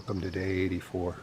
Welcome to day 84.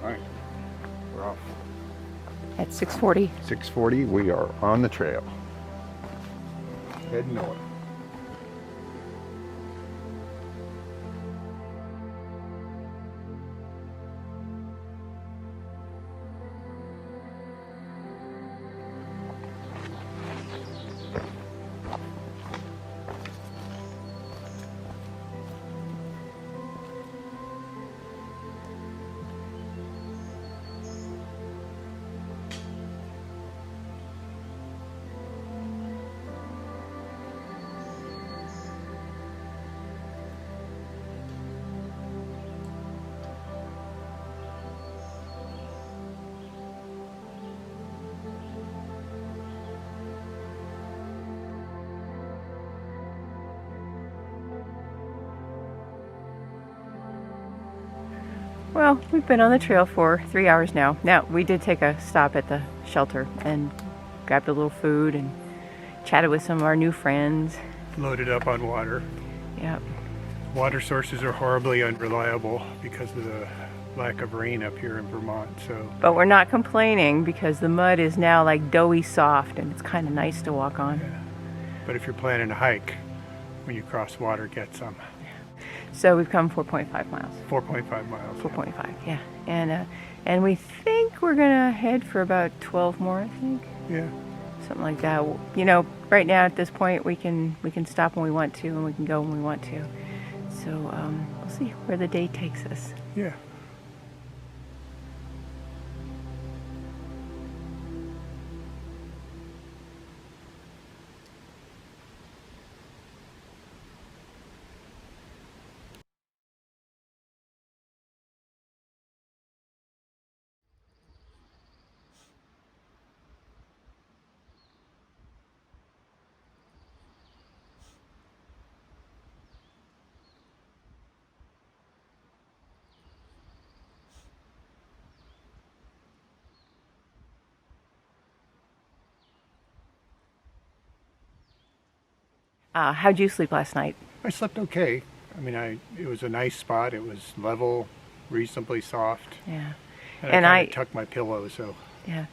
All right, we're off. At 6:40. 6:40, we are on the trail. Heading north. Well, we've been on the trail for 3 hours now. Now, we did take a stop at the shelter and grabbed a little food and chatted with some of our new friends. Loaded up on water. Yep. Water sources are horribly unreliable because of the lack of rain up here in Vermont. But we're not complaining because the mud is now like doughy soft and it's kind of nice to walk on. Yeah. But if you're planning a hike, when you cross water, get some. So we've come 4.5 miles. 4.5 miles. 4.5, yeah. And we think we're gonna head for about 12 more, I think. Yeah. Something like that. You know, right now at this point we can stop when we want to and we can go when we want to. So we'll see where the day takes us. Yeah. How'd you sleep last night? I slept okay. I mean, it was a nice spot. It was level, reasonably soft. Yeah. And I tucked my pillow, so. Yeah.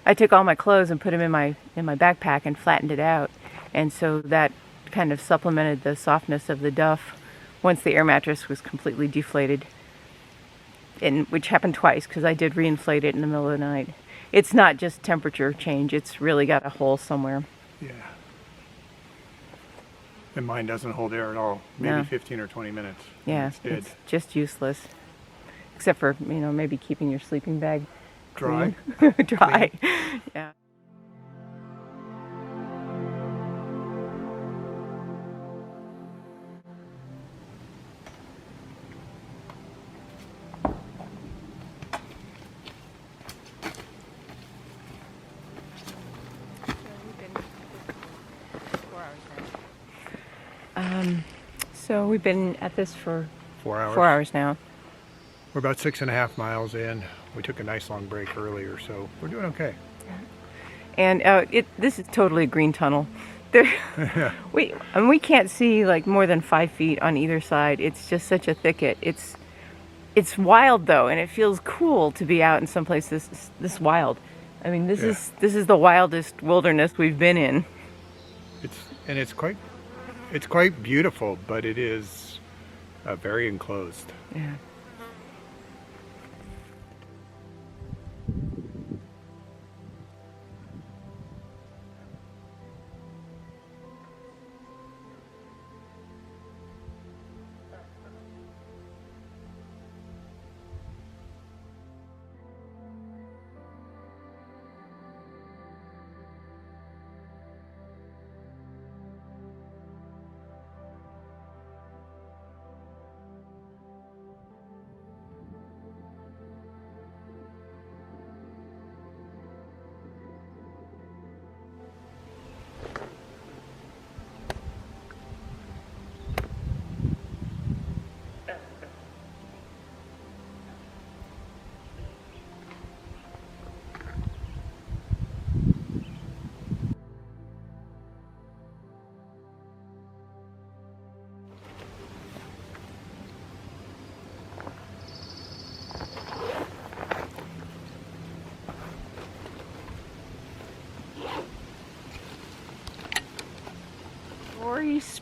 I took all my clothes and put them in my backpack and flattened it out. And so that kind of supplemented the softness of the duff once the air mattress was completely deflated. Which happened twice because I did reinflate it in the middle of the night. It's not just temperature change, it's really got a hole somewhere. Yeah. And mine doesn't hold air at all. Maybe No. 15 or 20 minutes. Yeah, It's dead. it's just useless. Except for, you know, maybe keeping your sleeping bag Dry. clean. Dry. Yeah. So we've been at this for 4 hours. 4 hours now. We're about 6.5 miles in. We took a nice long break earlier, so we're doing okay. And this is totally a green tunnel. We can't see like more than 5 feet on either side. It's just such a thicket. It's wild though, and it feels cool to be out in some place this wild. I mean, this is the wildest wilderness we've been in. It's quite beautiful, but it is very enclosed. Yeah.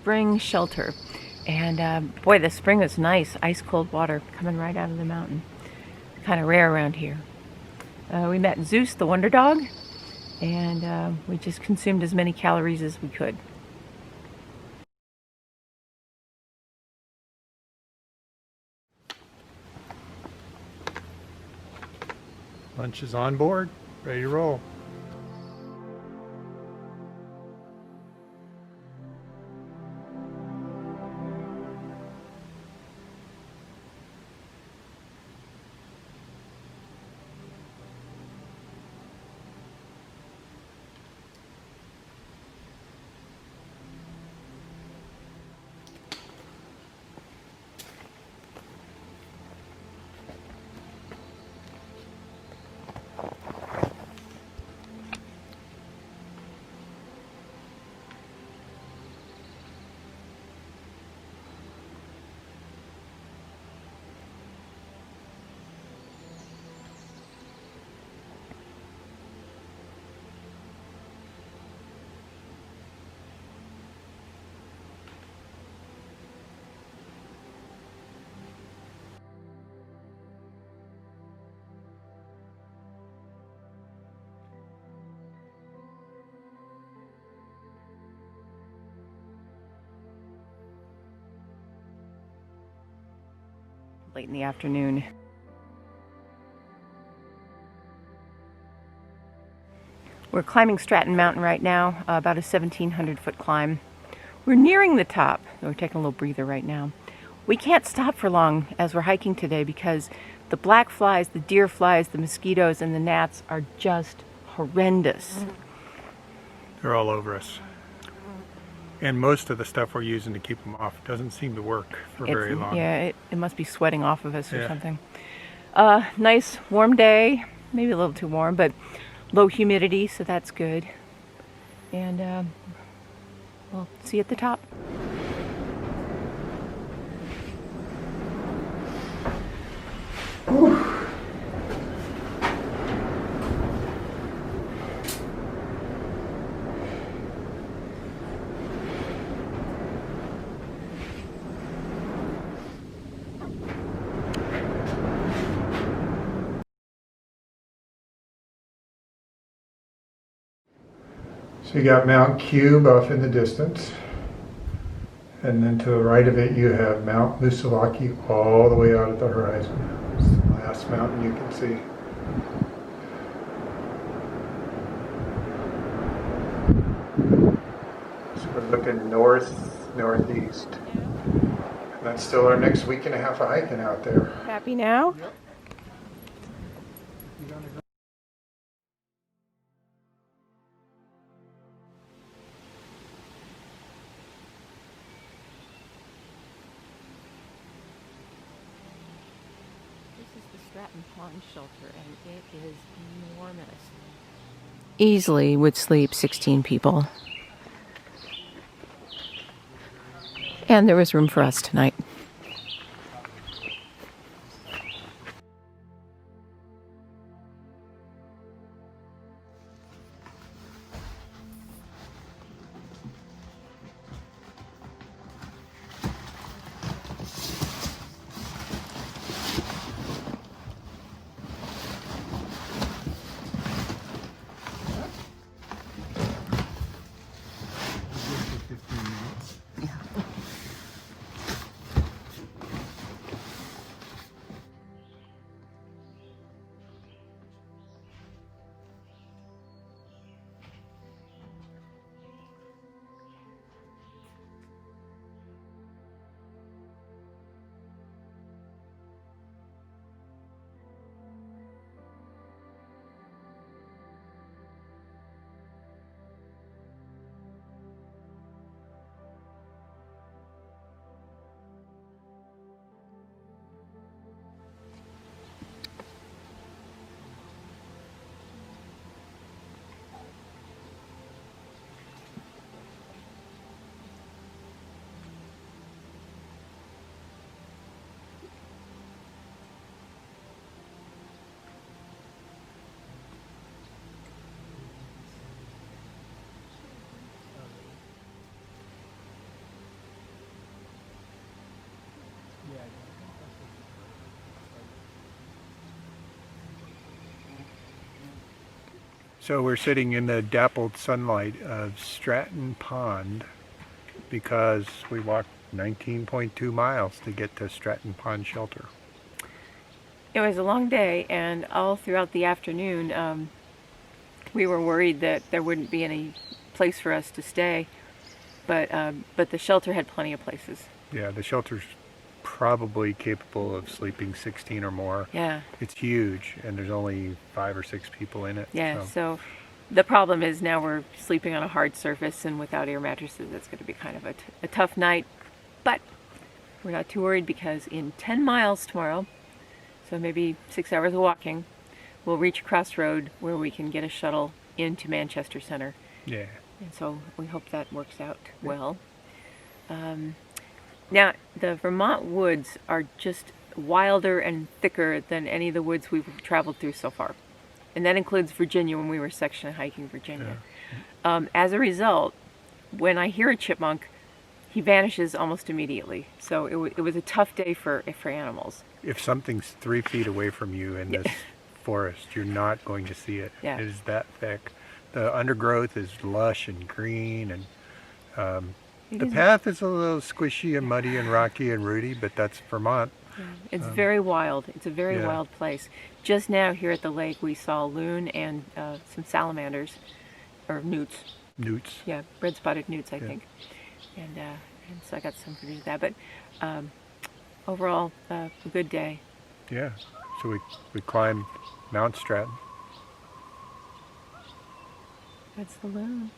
spring shelter. And boy, the spring is nice. Ice cold water coming right out of the mountain. Kind of rare around here. We met Zeus, the wonder dog, and we just consumed as many calories as we could. Lunch is on board, ready to roll. Late in the afternoon. We're climbing Stratton Mountain right now, about a 1,700-foot climb. We're nearing the top. We're taking a little breather right now. We can't stop for long as we're hiking today because the black flies, the deer flies, the mosquitoes, and the gnats are just horrendous. They're all over us. And most of the stuff we're using to keep them off doesn't seem to work for very long. Yeah, it must be sweating off of us or Yeah. something. Nice warm day, maybe a little too warm, but low humidity, so that's good. And we'll see you at the top. So you got Mount Cube off in the distance, and then to the right of it you have Mount Musalaki all the way out at the horizon. It's the last mountain you can see. So we're looking northeast. And that's still our next week and a half of hiking out there. Happy now? This is the Stratton Pond Shelter, and it is enormous. Easily would sleep 16 people. And there was room for us tonight. So we're sitting in the dappled sunlight of Stratton Pond because we walked 19.2 miles to get to Stratton Pond Shelter. It was a long day, and all throughout the afternoon, we were worried that there wouldn't be any place for us to stay, but the shelter had plenty of places. Yeah, the shelter's probably capable of sleeping 16 or more. Yeah, It's huge, and there's only 5 or 6 people in it. yeah. So the problem is now we're sleeping on a hard surface and without air mattresses. That's going to be kind of a tough night, but we're not too worried because in 10 miles tomorrow, so maybe 6 hours of walking, we'll reach a crossroad where we can get a shuttle into Manchester Center. Yeah. And so we hope that works out well. Now, the Vermont woods are just wilder and thicker than any of the woods we've traveled through so far. And that includes Virginia when we were section hiking Virginia. As a result, when I hear a chipmunk, he vanishes almost immediately. So it was a tough day for animals. If something's 3 feet away from you in this forest, you're not going to see it. Yeah. It is that thick. The undergrowth is lush and green, and the path is a little squishy and muddy and rocky and rooty, but that's Vermont. It's very wild. It's a very Yeah. wild place. Just now here at the lake, we saw a loon and some salamanders, or newts. Newts. Yeah, red-spotted newts, I Yeah. think. And so I got some footage of that. But overall, a good day. Yeah. So we climbed Mount Stratton. That's the loon.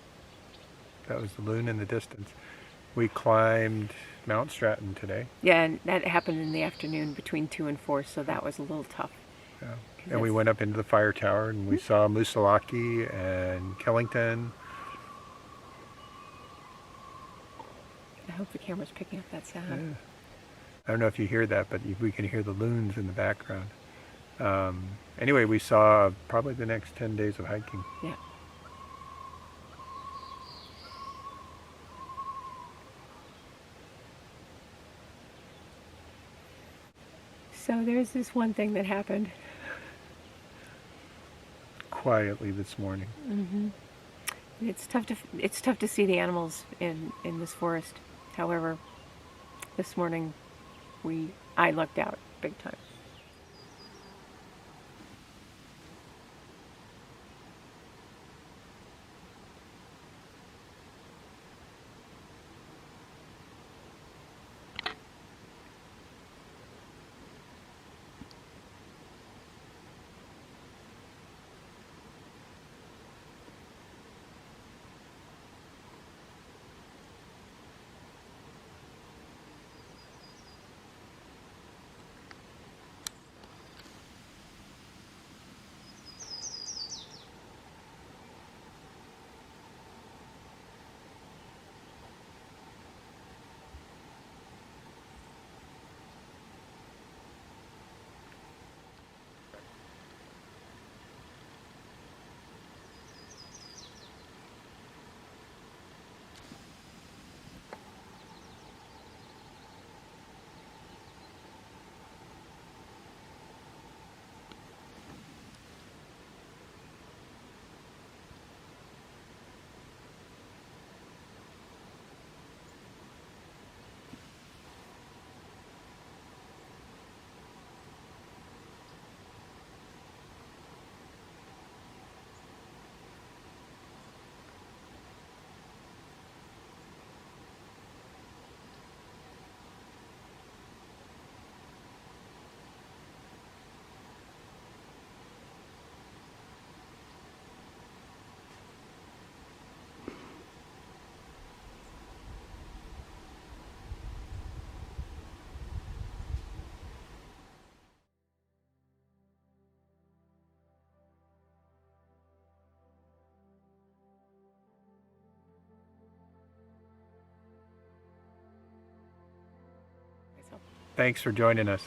That was the loon in the distance. We climbed Mount Stratton today. Yeah, and that happened in the afternoon between 2 and 4, so that was a little tough. Yeah. And we went up into the fire tower and we saw Moosilauke and Killington. I hope the camera's picking up that sound. Yeah. I don't know if you hear that, but we can hear the loons in the background. Anyway, we saw probably the next 10 days of hiking. Yeah. So there's this one thing that happened. Quietly this morning. It's tough to see the animals in this forest. However, this morning I lucked out big time. Thanks for joining us.